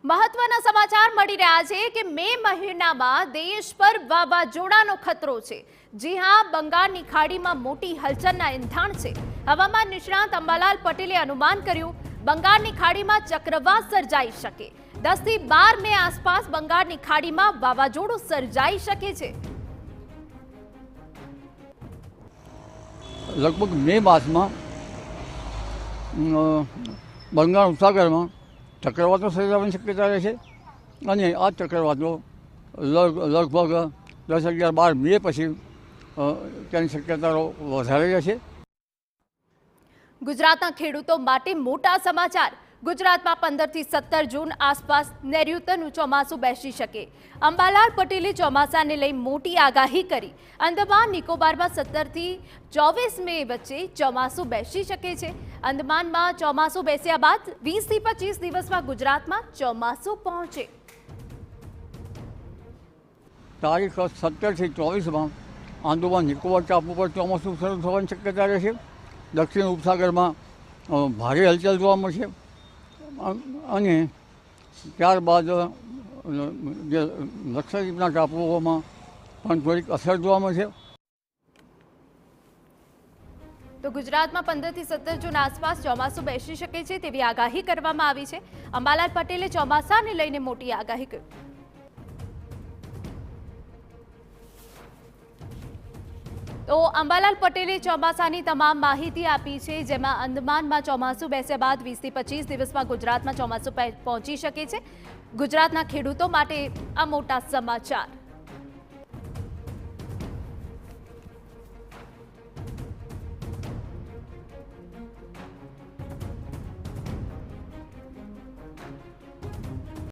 મહત્વના સમાચાર મળી રહ્યા છે કે મે મહિનામાં દેશ પર વાવાઝોડાનો ખતરો છે। જી હા, બંગાળની ખાડીમાં મોટી હલચલના એંધાણ છે। હવામાન નિષ્ણાત અંબાલાલ પટેલે અનુમાન કર્યું બંગાળની ખાડીમાં ચક્રવાત સર્જાઈ શકે। 10 થી 12 મે આસપાસ બંગાળની ખાડીમાં વાવાઝોડું સર્જાઈ શકે છે। लगभग मे मास में बंगाळ उपसागर में चक्रवात सर्जाવાની शक्यता रहे છે અને આ ચક્રવાતો લગભગ 10, 11, 12 મે પછી તેની શક્યતાઓ વધારે રહેશે। ગુજરાતના ખેડૂતો માટે મોટા સમાચાર। ગુજરાતમાં 15 થી 17 જૂન આસપાસ નૈઋત્યનું ચોમાસું બેસી શકે। અંબાલાલ પટેલે ચોમાસાને લઈ મોટી આગાહી કરી। અંદમાન નિકોબારમાં 17 થી 24 મે વચ્ચે ચોમાસું બેસી શકે છે। અંદમાનમાં ચોમાસું બેસ્યા બાદ 20 થી 25 દિવસમાં ગુજરાતમાં ચોમાસું પહોંચે। તારીખ 17 થી 24 માં અંદમાન નિકોબાર ટાપુ પર ચોમાસું શરૂ થવાની શક્યતા રહેશે। દક્ષિણ ઉપસાગરમાં ભારે હલચલ જોવા મળશે અને ત્યારબાદ જે લક્ષદ્વીપના ટાપુઓમાં પણ થોડીક અસર જોવા મળશે। તો ગુજરાતમાં 15 થી 17 જૂન આસપાસ ચોમાસું બેસી શકે છે તેવી આગાહી કરવામાં આવી છે। અંબાલાલ પટેલે ચોમાસાને લઈને મોટી આગાહી કરી। તો અંબાલાલ પટેલે ચોમાસાની તમામ માહિતી આપી છે, જેમાં અંદમાનમાં ચોમાસું બેસ્યા બાદ 20 થી 25 દિવસમાં ગુજરાતમાં ચોમાસું પહોંચી શકે છે। ગુજરાતના ખેડૂતો માટે આ મોટા સમાચાર।